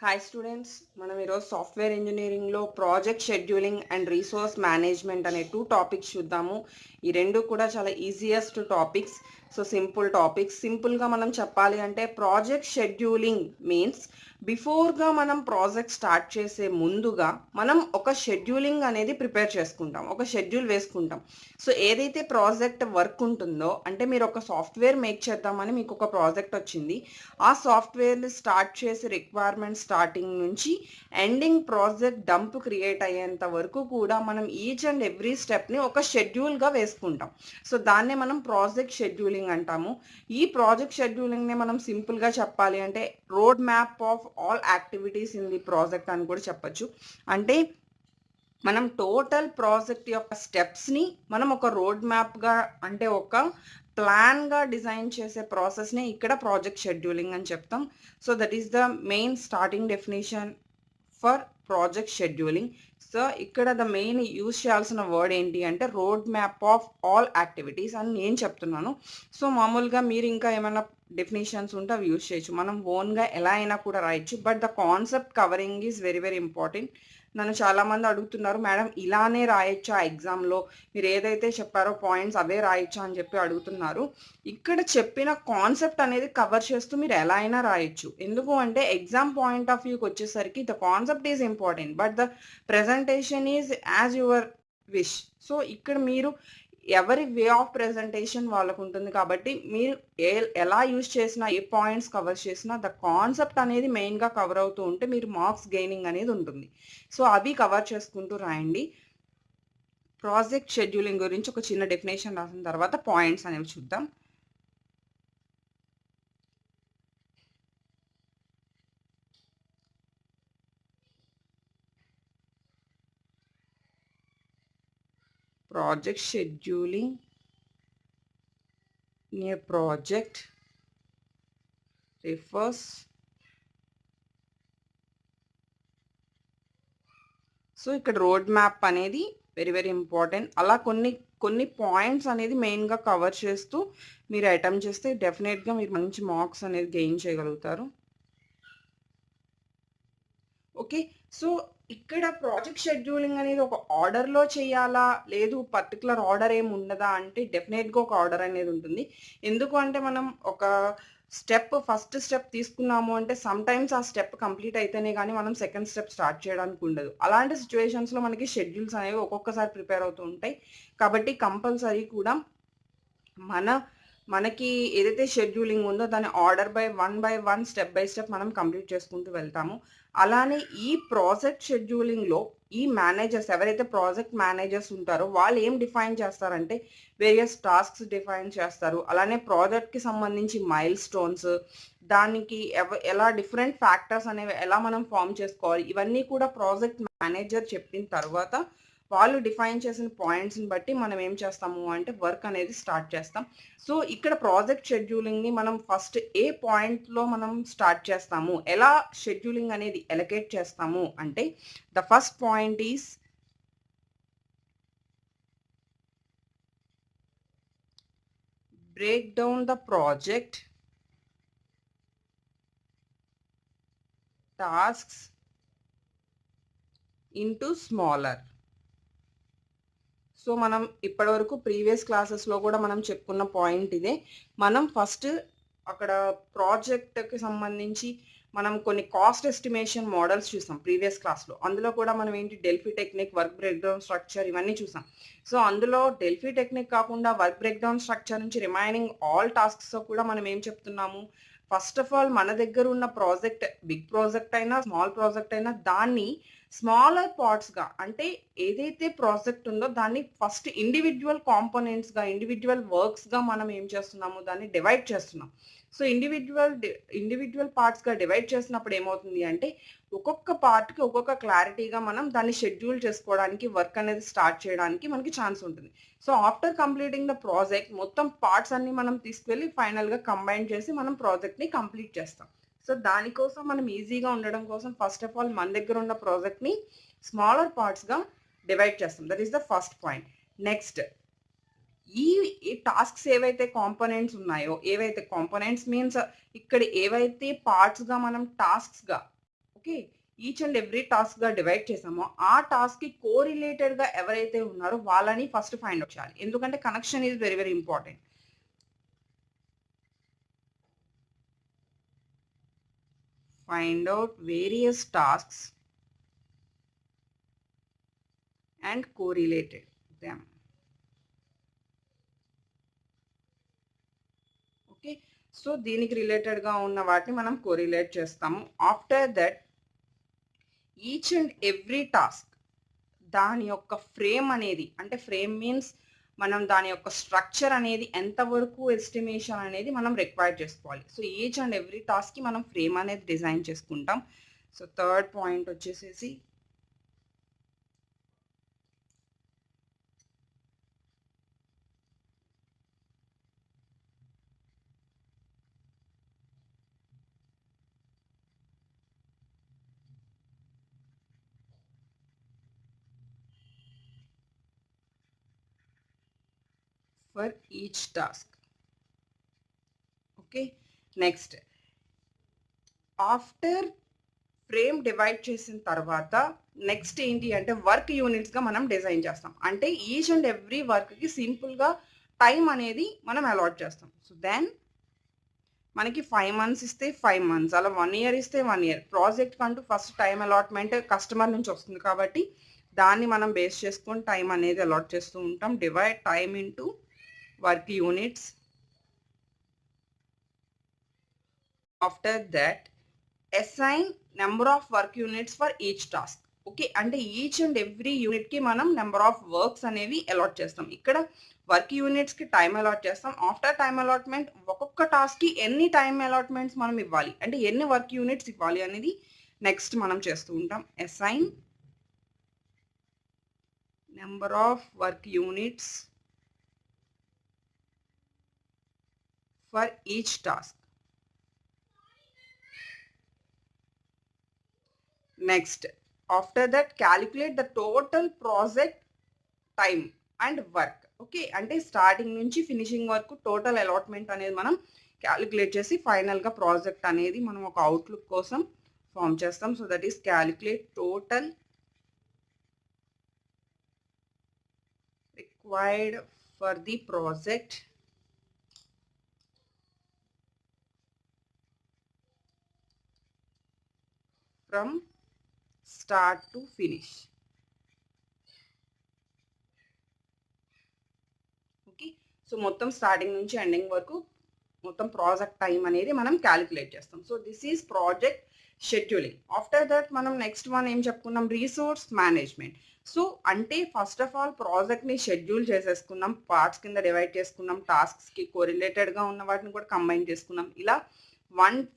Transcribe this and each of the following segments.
Hi students, మనం ఈరోజు software ఇంజనీరింగ్లో project scheduling and resource management అనే 2 టాపిక్స్ చూద్దాము. ఈ 2 కూడా చాలా ఈజియెస్ట్ టాపిక్స్. సో సింపుల్గా మనం చెప్పాలి అంటే ప్రాజెక్ట్ షెడ్యూలింగ్ మీన్స్ బిఫోర్గా మనం ప్రాజెక్ట్ స్టార్ట్ చేసే ముందుగా మనం ఒక షెడ్యూలింగ్ అనేది ప్రిపేర్ చేసుకుంటాం, ఒక షెడ్యూల్ వేసుకుంటాం. సో ఏదైతే ప్రాజెక్ట్ వర్క్ ఉంటుందో, అంటే మీరు ఒక సాఫ్ట్వేర్ మేక్ చేద్దామని మీకు ఒక ప్రాజెక్ట్ వచ్చింది. ఆ సాఫ్ట్వేర్ని స్టార్ట్ చేసి రిక్వైర్మెంట్ స్టార్టింగ్ నుంచి ఎండింగ్ ప్రాజెక్ట్ డంప్ క్రియేట్ అయ్యేంత వరకు కూడా మనం ఈచ్ అండ్ ఎవ్రీ స్టెప్ని ఒక షెడ్యూల్గా వేసుకుంటాం. సో దాన్నే మనం ప్రాజెక్ట్ షెడ్యూలింగ్ అంటాము. ఈ ప్రాజెక్ట్ షెడ్యూలింగ్ని మనం సింపుల్గా చెప్పాలి అంటే road map of all activities in the project అని కూడా చెప్పచ్చు. అంటే మనం టోటల్ ప్రాజెక్ట్ యొక్క స్టెప్స్ని మనం ఒక రోడ్ మ్యాప్గా, అంటే ఒక ప్లాన్గా డిజైన్ చేసే ప్రాసెస్ని ఇక్కడ ప్రాజెక్ట్ షెడ్యూలింగ్ అని చెప్తాం. So that is the main starting definition for project scheduling. So ఇక్కడ ద మెయిన్ యూజ్ చేయాల్సిన వర్డ్ ఏంటి అంటే road map of all activities అని నేను చెప్తున్నాను. సో మామూలుగా మీరు ఇంకా ఏమైనా డెఫినేషన్స్ ఉంటే అవి యూజ్ చేయొచ్చు, మనం ఓన్గా ఎలా అయినా కూడా రాయొచ్చు. But the concept covering is very very important. నన్ను చాలామంది అడుగుతున్నారు, మేడం ఇలానే రాయొచ్చా ఎగ్జామ్లో, మీరు ఏదైతే చెప్పారో పాయింట్స్ అవే రాయొచ్చా అని చెప్పి అడుగుతున్నారు. ఇక్కడ చెప్పిన కాన్సెప్ట్ అనేది కవర్ చేస్తూ మీరు ఎలా అయినా రాయొచ్చు. ఎందుకు అంటే ఎగ్జామ్ పాయింట్ ఆఫ్ వ్యూకి వచ్చేసరికి the concept is important but the presentation is as your wish. So ఇక్కడ మీరు ఎవరి వే ఆఫ్ ప్రెజెంటేషన్ వాళ్ళకు ఉంటుంది కాబట్టి మీరు ఎలా యూజ్ చేసినా, ఏ పాయింట్స్ కవర్ చేసినా ద కాన్సెప్ట్ అనేది మెయిన్గా కవర్ అవుతూ ఉంటే మీరు మార్క్స్ గెయినింగ్ అనేది ఉంటుంది. సో అవి కవర్ చేసుకుంటూ రాయండి. ప్రాజెక్ట్ షెడ్యూలింగ్ గురించి ఒక చిన్న డెఫినేషన్ రాసిన తర్వాత పాయింట్స్ అనేవి చూద్దాం. Project scheduling in a project refers so ఇక్కడ రోడ్ మ్యాప్ అనేది వెరీ వెరీ ఇంపార్టెంట్. అలా కొన్ని పాయింట్స్ అనేది మెయిన్గా కవర్ చేస్తూ మీరు అటెంప్ట్ చేస్తే డెఫినెట్గా మీరు మంచి మార్క్స్ అనేది గెయిన్ చేయగలుగుతారు. ఓకే, సో ఇక్కడ ప్రాజెక్ట్ షెడ్యూలింగ్ అనేది ఒక ఆర్డర్లో చేయాలా, లేదు పర్టికులర్ ఆర్డర్ ఏమి ఉండదా అంటే డెఫినెట్గా ఒక ఆర్డర్ అనేది ఉంటుంది. ఎందుకు అంటే మనం ఒక ఫస్ట్ స్టెప్ తీసుకున్నాము అంటే సమ్ టైమ్స్ ఆ స్టెప్ కంప్లీట్ అయితేనే కానీ మనం సెకండ్ స్టెప్ స్టార్ట్ చేయడానికి ఉండదు. అలాంటి సిచ్యువేషన్స్లో మనకి షెడ్యూల్స్ అనేవి ఒక్కొక్కసారి ప్రిపేర్ అవుతూ ఉంటాయి. కాబట్టి కంపల్సరీ కూడా మనకి ఏదైతే షెడ్యూలింగ్ ఉందో దాన్ని by one step by step మనం కంప్లీట్ చేసుకుంటూ వెళ్తాము. అలానే ఈ ప్రాజెక్ట్ షెడ్యూలింగ్లో ఈ మేనేజర్స్ ఎవరైతే ప్రాజెక్ట్ మేనేజర్స్ ఉంటారో వాళ్ళు ఏం డిఫైన్ చేస్తారంటే వేరియస్ టాస్క్స్ డిఫైన్ చేస్తారు. అలానే ప్రాజెక్ట్కి సంబంధించి మైల్ స్టోన్స్, దానికి ఎలా డిఫరెంట్ ఫ్యాక్టర్స్ అనేవి ఎలా మనం ఫామ్ చేసుకోవాలి, ఇవన్నీ కూడా ప్రాజెక్ట్ మేనేజర్ చెప్పిన తర్వాత వాళ్ళు డిఫైన్ చేసిన పాయింట్స్ని బట్టి మనం ఏం చేస్తాము అంటే వర్క్ అనేది స్టార్ట్ చేస్తాం. సో ఇక్కడ ప్రాజెక్ట్ షెడ్యూలింగ్ని మనం ఫస్ట్ ఏ పాయింట్లో మనం స్టార్ట్ చేస్తాము, ఎలా షెడ్యూలింగ్ అనేది ఎలకేట్ చేస్తాము అంటే the first point is break down the project tasks into smaller. So మనం ఇప్పటివరకు ప్రీవియస్ క్లాసెస్లో కూడా మనం చెప్పుకున్న పాయింట్ ఇదే. మనం ఫస్ట్ అక్కడ ప్రాజెక్ట్కి సంబంధించి మనం కొన్ని కాస్ట్ ఎస్టిమేషన్ మోడల్స్ చూసాం ప్రీవియస్ క్లాస్లో. అందులో కూడా మనం ఏంటి Delphi technique, work breakdown structure ఇవన్నీ చూసాం. సో అందులో డెల్ఫీ టెక్నిక్ కాకుండా వర్క్ బ్రేక్డౌన్ స్ట్రక్చర్ నుంచి రిమైనింగ్ ఆల్ టాస్క్స్తో కూడా మనం ఏం చెప్తున్నాము, ఫస్ట్ ఆఫ్ ఆల్ మన దగ్గర ఉన్న ప్రాజెక్ట్ బిగ్ ప్రాజెక్ట్ అయినా స్మాల్ ప్రాజెక్ట్ అయినా దాన్ని స్మాలర్ పార్ట్స్గా, అంటే ఏదైతే ప్రాజెక్ట్ ఉందో దాన్ని ఫస్ట్ ఇండివిజువల్ కాంపోనెంట్స్గా, ఇండివిజువల్ వర్క్స్గా మనం ఏం చేస్తున్నాము, దాన్ని డివైడ్ చేస్తున్నాం. సో ఇండివిజువల్ పార్ట్స్గా డివైడ్ చేసినప్పుడు ఏమవుతుంది అంటే ఒక్కొక్క పార్ట్కి ఒక్కొక్క క్లారిటీగా మనం దాన్ని షెడ్యూల్ చేసుకోవడానికి, వర్క్ అనేది స్టార్ట్ చేయడానికి మనకి ఛాన్స్ ఉంటుంది. So after completing the project మొత్తం పార్ట్స్ అన్ని మనం తీసుకెళ్ళి ఫైనల్గా కంబైన్ చేసి మనం ప్రాజెక్ట్ని కంప్లీట్ చేస్తాం. సో దానికోసం మనం ఈజీగా ఉండడం కోసం ఫస్ట్ ఆఫ్ ఆల్ మన దగ్గర ఉన్న ప్రాజెక్ట్ని స్మాలర్ పార్ట్స్గా డివైడ్ చేస్తాం. That is the first point. Next, ఈ టాస్క్స్ ఏవైతే కాంపోనెంట్స్ ఉన్నాయో, ఏవైతే కాంపోనెంట్స్ మీన్స్ ఇక్కడ ఏవైతే పార్ట్స్గా మనం టాస్క్స్గా ఓకే. ఈచ్ అండ్ ఎవ్రీ టాస్క్‌గా డివైడ్ చేసామో, ఆ టాస్క్‌కి కోరిలేటెడ్‌గా ఎవరైతే ఉన్నారో వాళ్ళని ఫస్ట్ ఫైండ్ ఔట్ చేయాలి. ఎందుకంటే connection is very very important. Find out various tasks and correlated them. Okay. So, దీనికి రిలేటెడ్‌గా ఉన్న వాటిని మనం కోరిలేట్ చేస్తాము. After that each and every task దాని యొక్క ఫ్రేమ్ అనేది, అంటే ఫ్రేమ్ మీన్స్ మనం దాని యొక్క స్ట్రక్చర్ అనేది ఎంతవరకు ఎస్టిమేషన్ అనేది మనం రిక్వైర్ చేసుకోవాలి. సో, ఈచ్ అండ్ ఎవ్రీ టాస్క్‌కి మనం ఫ్రేమ్ అనేది డిజైన్ చేసుకుంటాం. సో, థర్డ్ పాయింట్ వచ్చేసేసి for each task. Okay. Next after frame divide చేసిన తర్వాత నెక్స్ట్ ఏంటి అంటే వర్క్ యూనిట్స్‌గా మనం డిజైన్ చేస్తాం. అంటే ఈచ్ అండ్ ఎవ్రీ వర్క్‌కి సింపుల్‌గా టైమ్ అనేది మనం అలాట్ చేస్తాం. సో, దెన్ మనకి 5 మంత్స్ ఇస్తే 5 మంత్స్, అలా 1 ఇయర్ ఇస్తే 1 ఇయర్. ప్రాజెక్ట్‌కంటూ ఫస్ట్ టైమ్ అలాట్‌మెంట్ కస్టమర్ నుంచి వస్తుంది కాబట్టి, దాన్ని మనం బేస్ చేసుకొని టైమ్ అనేది అలాట్ చేస్తూ ఉంటాం. Divide time into work units. After that assign number of work units for each task. Okay. అంటే ఈచ్ అండ్ ఎవ్రీ యూనిట్‌కి మనం నెంబర్ ఆఫ్ వర్క్స్ అనేవి అలాట్ చేస్తాం. ఇక్కడ వర్క్ యూనిట్స్‌కి టైమ్ అలాట్ చేస్తాం. ఆఫ్టర్ టైమ్ అలాట్‌మెంట్ ఒక్కొక్క టాస్క్‌కి ఎన్ని టైమ్ అలాట్‌మెంట్స్ మనం ఇవ్వాలి, అంటే ఎన్ని వర్క్ యూనిట్స్ ఇవ్వాలి అనేది నెక్స్ట్ మనం చేస్తూ ఉంటాం. Assign number of work units for each task. Next after that calculate the total project time and work. Okay. అంటే స్టార్టింగ్ నుంచి ఫినిషింగ్ వరకు టోటల్ అలాట్‌మెంట్ అనేది మనం క్యాలిక్యులేట్ చేసి ఫైనల్‌గా ప్రాజెక్ట్ అనేది మనం ఒక అవుట్‌లుక్ కోసం ఫార్మ్ చేస్తాం. So, that is calculate total required for the project from start to finish. Okay. So, మొత్తం స్టార్టింగ్ నుంచి ఎండింగ్ వరకు మొత్తం ప్రాజెక్ట్ టైమ్ అనేది మనం క్యాలిక్యులేట్ చేస్తాం. So, this is project scheduling. After that మనం నెక్స్ట్ వన్ ఏం చెప్పుకున్నాం, రిసోర్స్ మేనేజ్మెంట్. సో, అంటే ఫస్ట్ ఆఫ్ ఆల్ ప్రాజెక్ట్‌ని షెడ్యూల్ చేసేసుకున్నాం. పార్ట్స్ కింద డివైడ్ చేసుకున్నాం. టాస్క్స్‌కి కోరిలేటెడ్‌గా ఉన్న వాటిని కూడా కంబైన్ చేసుకున్నాం. ఇలా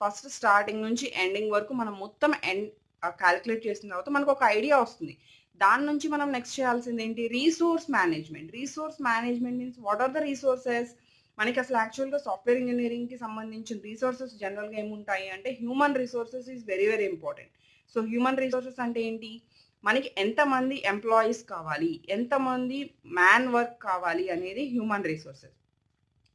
ఫస్ట్ స్టార్టింగ్ నుంచి ఎండింగ్ వరకు మనం మొత్తం క్యాలిక్యులేట్ చేసిన తర్వాత మనకు ఒక ఐడియా వస్తుంది. దాని నుంచి మనం నెక్స్ట్ చేయాల్సింది ఏంటి, resource management. Resource management means what are the resources. మనకి అసలు యాక్చువల్‌గా సాఫ్ట్‌వేర్ ఇంజినీరింగ్‌కి సంబంధించిన రిసోర్సెస్ జనరల్‌గా ఏముంటాయి అంటే human resources is very very important. So, human resources అంటే ఏంటి? మనకి ఎంతమంది ఎంప్లాయీస్ కావాలి, ఎంతమంది మ్యాన్ వర్క్ కావాలి అనేది human resources.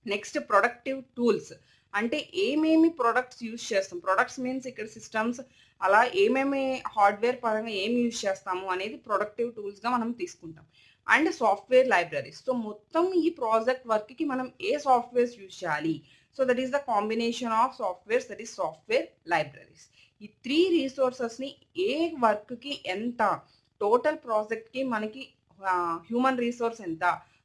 Next productive tools. అంటే ఏమేమి ప్రొడక్ట్స్ యూజ్ చేస్తాం. ప్రొడక్ట్స్ మీన్స్ ఇక్కడ సిస్టమ్స్, అలా ఏమేమి హార్డ్‌వేర్ పరంగా ఏమి యూజ్ చేస్తాము అనేది ప్రొడక్టివ్ టూల్స్‌గా మనం తీసుకుంటాం. And software libraries. సో, మొత్తం ఈ ప్రాజెక్ట్ వర్క్‌కి మనం ఏ సాఫ్ట్‌వేర్స్ యూజ్ చేయాలి. So, that is the combination of softwares, that is software libraries. ఈ 3 రిసోర్సెస్‌ని ఏ వర్క్‌కి ఎంత, టోటల్ ప్రాజెక్ట్‌కి మనకి హ్యూమన్ రిసోర్స్ ఎంత,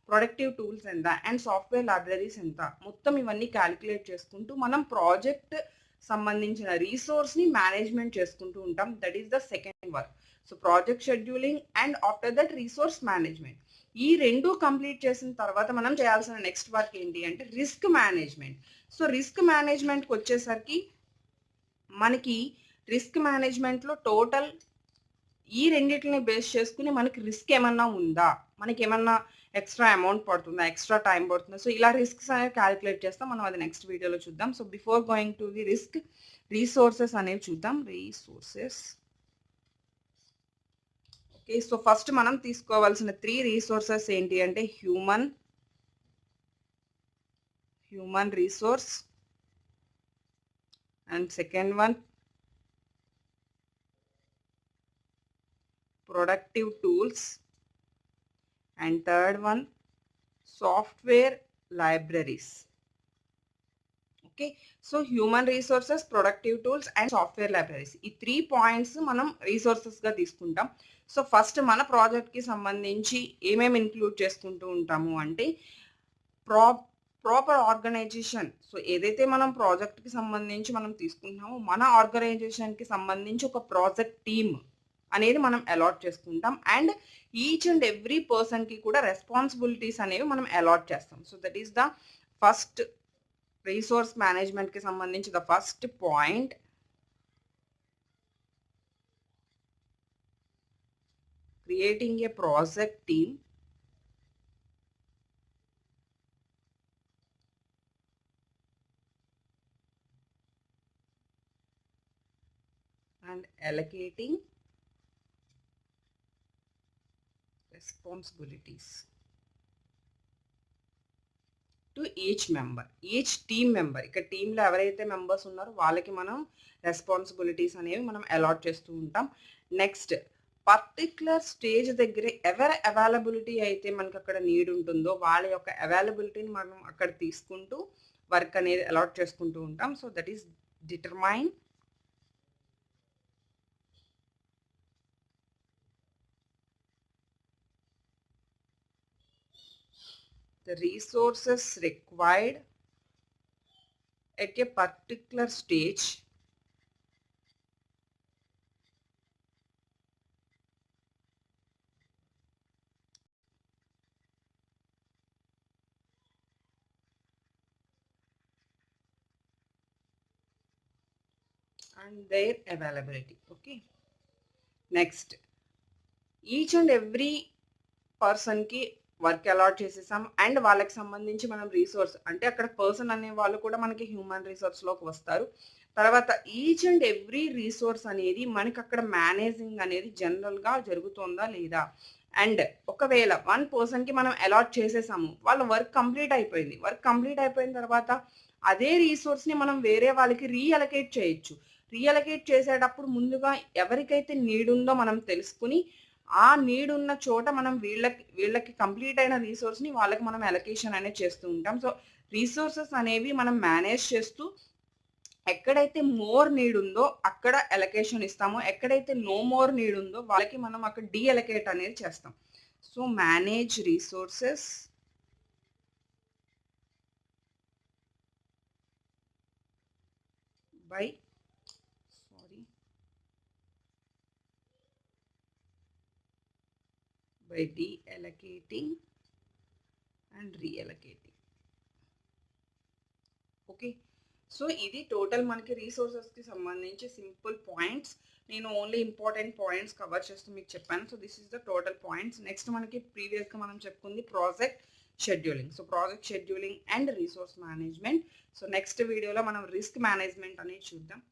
ప్రొడక్టివ్ టూల్స్ ఎంత అండ్ సాఫ్ట్‌వేర్ లైబ్రరీస్ ఎంత, మొత్తం ఇవన్నీ క్యాలిక్యులేట్ చేసుకుంటూ మనం ప్రాజెక్ట్ సంబంధించిన రిసోర్స్‌ని మేనేజ్మెంట్ చేసుకుంటూ ఉంటాం. That is the second work. So, project scheduling and after that resource management. ఈ 2 కంప్లీట్ చేసిన తర్వాత మనం చేయాల్సిన నెక్స్ట్ వర్క్ ఏంటి అంటే రిస్క్ మేనేజ్మెంట్. సో, రిస్క్ మేనేజ్మెంట్‌కొచ్చేసరికి మనకి రిస్క్ మేనేజ్మెంట్‌లో టోటల్ ఈ రెండిటిని బేస్ చేసుకొని మనకి రిస్క్ ఏమన్నా ఉందా? మనకేమన్నా ఎక్స్‌ట్రా అమౌంట్ పడుతుందా? ఎక్స్‌ట్రా టైమ్ పడుతుందా? సో, ఇలా రిస్క్స్ అనేవి కాలిక్యులేట్ చేస్తాం. మనం అది నెక్స్ట్ వీడియోలో చూద్దాం. So, before going to the risk, resources అనేవి చూద్దాం. రిసోర్సెస్. ఓకే. సో, ఫస్ట్ మనం తీసుకోవాల్సిన 3 రిసోర్సెస్ ఏంటి అంటే human resource and second one productive tools, and third one software libraries. Okay, so human resources, productive tools and software libraries, ఈ 3 points మనం రిసోర్సెస్గా తీసుకుంటాం. So first మన ప్రాజెక్ట్కి సంబంధించి ఏమేమి ఇంక్లూడ్ చేసుకుంటూ ఉంటాము అంటే ప్రాపర్ ఆర్గనైజేషన్. సో ఏదైతే మనం ప్రాజెక్ట్కి సంబంధించి మనం తీసుకుంటున్నామో మన ఆర్గనైజేషన్కి సంబంధించి ఒక ప్రాజెక్ట్ టీమ్ అనేది మనం అలాట్ చేసుకుంటాం. అండ్ ఈచ్ అండ్ ఎవ్రీ పర్సన్కి కూడా రెస్పాన్సిబిలిటీస్ అనేవి మనం అలాట్ చేస్తాం. So that is the first resource మేనేజ్మెంట్కి సంబంధించి the first point. Creating a project team and allocating responsibilities to each member, each team member. ఇక్కడ టీంలో ఎవరైతే మెంబర్స్ ఉన్నారో వాళ్ళకి మనం రెస్పాన్సిబిలిటీస్ అనేవి మనం అలాట్ చేస్తూ ఉంటాం. నెక్స్ట్, పర్టిక్యులర్ స్టేజ్ దగ్గర ఎవరి అవైలబిలిటీ అయితే మనకి అక్కడ నీడ్ ఉంటుందో వాళ్ళ యొక్క అవైలబిలిటీని మనం అక్కడ తీసుకుంటూ వర్క్ అనేది అలాట్ చేసుకుంటూ ఉంటాం. So that is determine the resources required at a particular stage and their availability. Okay, next, each and every person ki work allot చేసేసాం. అండ్ వాళ్ళకి సంబంధించి మనం రిసోర్స్ అంటే అక్కడ పర్సన్ అనే వాళ్ళు కూడా మనకి హ్యూమన్ రిసోర్స్లోకి వస్తారు. తర్వాత ఈచ్ అండ్ ఎవ్రీ రిసోర్స్ అనేది మనకి అక్కడ మేనేజింగ్ అనేది జనరల్గా జరుగుతుందా లేదా. అండ్ ఒకవేళ 1 పర్సన్కి మనం అలాట్ చేసేసాము, వాళ్ళ వర్క్ కంప్లీట్ అయిపోయింది. వర్క్ కంప్లీట్ అయిపోయిన తర్వాత అదే రీసోర్స్ని మనం వేరే వాళ్ళకి రీఅలకేట్ చేయొచ్చు. రీఅలకేట్ చేసేటప్పుడు ముందుగా ఎవరికైతే నీడ్ ఉందో మనం తెలుసుకుని ఆ నీడ్ ఉన్న చోట మనం వీళ్ళకి కంప్లీట్ అయిన రిసోర్స్ని వాళ్ళకి మనం అలొకేషన్ అనేది చేస్తూ ఉంటాం. సో రిసోర్సెస్ అనేవి మనం మేనేజ్ చేస్తూ ఎక్కడైతే మోర్ నీడ్ ఉందో అక్కడ అలొకేషన్ ఇస్తాము, ఎక్కడైతే నో మోర్ నీడ్ ఉందో వాళ్ళకి మనం అక్కడ డీఅలొకేట్ అనేది చేస్తాం. So manage resources by deallocating and reallocating. Okay, so ఇది టోటల్ మనకి రిసోర్సెస్కి సంబంధించి సింపుల్ పాయింట్స్. నేను ఓన్లీ ఇంపార్టెంట్ పాయింట్స్ కవర్ చేస్తూ మీకు చెప్పాను. So this is the total points. Next మనకి ప్రీవియస్గా మనం చెప్పుకుంది project scheduling. So project scheduling and resource management. So next వీడియోలో మనం రిస్క్ మేనేజ్మెంట్ అనేది చూద్దాం.